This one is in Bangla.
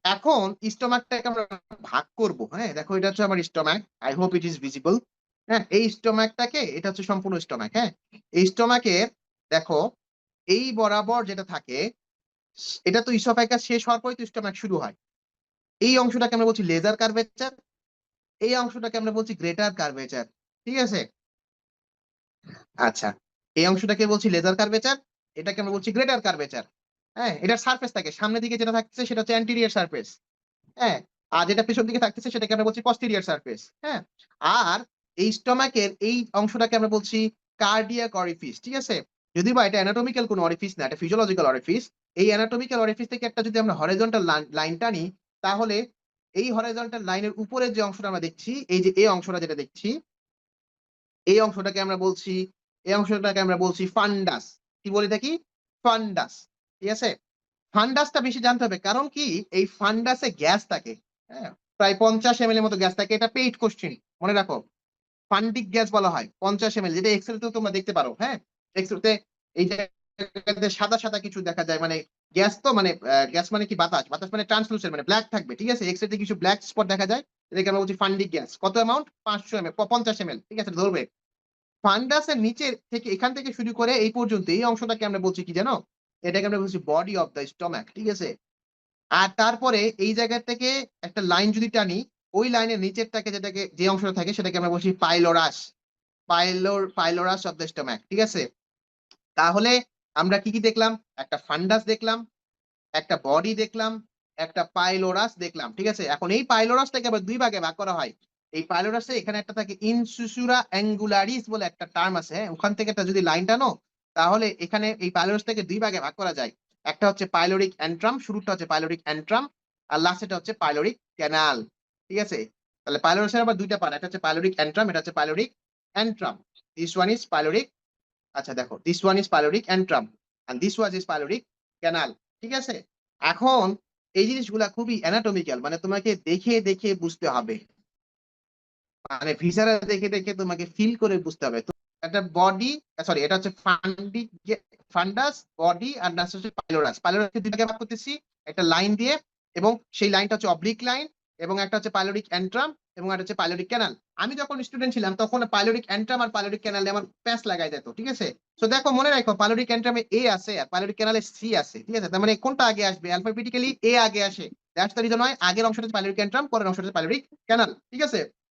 এখন স্টোমাকটাকে আমরা ভাগ করব। হ্যাঁ, দেখো এটা হচ্ছে আমার stomach, I hope it is visible. হ্যাঁ, এই স্টোমাকটাকে, এটা হচ্ছে সম্পূর্ণ স্টোমাক। হ্যাঁ, এই স্টোমাকের দেখো এই বরাবর যেটা থাকে, এটা তো ইসোফেগাস শেষ হওয়ার পরে তো স্টোমাক শুরু হয়। এই অংশটাকে আমরা বলছি লেজার কার্ভেচার, এই অংশটাকে আমরা বলছি গ্রেটার কার্ভেচার। ঠিক আছে? আচ্ছা, এই অংশটাকে বলছি লেজার কার্ভেচার, এটাকে আমরা বলছি গ্রেটার কার্ভেচার। হ্যাঁ, এটার সারফেস থাকে সামনের দিকে যেটা থাকছে সেটা হচ্ছে অ্যান্টেরিয়র সারফেস। হ্যাঁ, আর যেটা পেছন দিকে থাকতেছে সেটাকে আমরা বলছি পস্টেরিয়র সারফেস। হ্যাঁ, আর এই স্টমাকের এই অংশটাকে আমরা বলছি কার্ডিয়াক অরিফিস। ঠিক আছে? যদিও বা এটা অ্যানাটমিক্যাল কোনো অরিফিস না, এটা ফিজিওলজিক্যাল অরিফিস। এই অ্যানাটমিক্যাল অরিফিস থেকে একটা যদি আমরা হরাইজন্টাল লাইন টানি, তাহলে এই হরাইজন্টাল লাইনের উপরের যে অংশটা আমরা দেখছি, এই যে এই অংশটা যেটা দেখছি, এই অংশটাকে আমরা বলছি, এই অংশটাকে আমরা বলছি ফান্ডাস। কি বলি থাকি? ফান্ডাস। ঠিক আছে? ফান্ডাসটা বেশি জানতে হবে, কারণ কি এই ফান্ডাসে গ্যাস থাকে। হ্যাঁ, প্রায় 50 ml এর মতো গ্যাস থাকে। এটা পেইড কোশ্চেন, মনে রাখো। ফান্ডিক গ্যাস বলা হয় 50 ml, যেটা এক্সরে তেও তোমরা দেখতে পারো। হ্যাঁ, এক্সরেতে এই জায়গাতে সাদা সাদা কিছু দেখা যায়, মানে গ্যাস তো মানে গ্যাস মানে কি বাতাস, বাতাস মানে ট্রান্সলুসেন্ট মানে ব্ল্যাক থাকবে। ঠিক আছে? এক্সরেতে কিছু ব্ল্যাক স্পট দেখা যায়, এটাকে আমরা বলছি ফান্ডিক গ্যাস। কত অ্যামাউন্ট? 500 ml, 50 ml। ঠিক আছে, ধরবে। ফান্ডাসের নিচের থেকে, এখান থেকে শুরু করে এই পর্যন্ত এই অংশটাকে আমরা বলছি কি জানো? এটাকে আমরা বলছি বডি অফ দ্য স্টমাক। ঠিক আছে? আর তারপরে এই জায়গা থেকে একটা লাইন যদি টানি, ওই লাইনের নিচেরটাকে, যেটাকে যে অংশটা থাকে সেটাকে আমরা বলছি পাইলোরাস। পাইলোরাস অফ দ্য স্টমাক। ঠিক আছে? তাহলে আমরা কি কি দেখলাম? একটা ফান্ডাস দেখলাম, একটা বডি দেখলাম, একটা পাইলোরাস দেখলাম। ঠিক আছে? এখন এই পাইলোরাসটাকে আবার দুই ভাগে ভাগ করা হয়। এই পাইলোরাসে এখানে একটা থাকে ইনসুসুরা অ্যাঙ্গুলারিস বলে একটা টার্ম আছে। হ্যাঁ, ওখান থেকে একটা যদি লাইন টানো, তাহলে এখানে এই পাইলোরাসটাকে দুই ভাগে ভাগ করা যায়। একটা হচ্ছে পাইলোরিক অ্যান্ট্রাম, শুরুটা হচ্ছে পাইলোরিক অ্যান্ট্রাম, আর লাস্টেটা হচ্ছে পাইলোরিক ক্যানাল। ঠিক আছে? তাহলে পাইলোরাসের আবার দুইটা পার্ট, একটা হচ্ছে পাইলোরিক অ্যান্ট্রাম, এটা হচ্ছে pyloric antrum. This one is pyloric, আচ্ছা দেখো, this one is pyloric antrum and this one is pyloric canal. ঠিক আছে? এখন এই জিনিসগুলা খুবই অ্যানাটমিক্যাল, মানে তোমাকে দেখে দেখে বুঝতে হবে, মানে ভিসারা দেখে দেখে তোমাকে ফিল করে বুঝতে হবে। তো একটা বডি, সরি, এটা হচ্ছে ফান্ডাস, বডি, আর নাস হচ্ছে পাইলোরাস। পাইলোরাসকে দুই ভাগে ভাগ করতেছি একটা লাইন দিয়ে, এবং সেই লাইনটা হচ্ছে অবলিক লাইন, এবং একটা হচ্ছে পাইলোরিক অ্যান্ট্রাম, এবং একটা হচ্ছে পাইলোরিক ক্যানাল। আমি যখন স্টুডেন্ট ছিলাম তখন পাইলোরিক অ্যান্ট্রাম আর পাইলোরিক ক্যানালে আমার প্যাঁচ লাগাই যেত। ঠিক আছে? তো দেখো, মনে রাখো, পাইলোরিক অ্যান্ট্রামে এ আছে আর পাইলোরিক ক্যানালে সি আছে। ঠিক আছে? তার মানে কোনটা আগে আসবে? অ্যালফাবেটিক্যালি এ আগে আসে। দ্যাটস দ্য রিজন হয় আগের অংশটা হচ্ছে পাইলোরিক অ্যান্ট্রাম, পরের অংশটা হচ্ছে পাইলোরিক ক্যানাল। ঠিক আছে?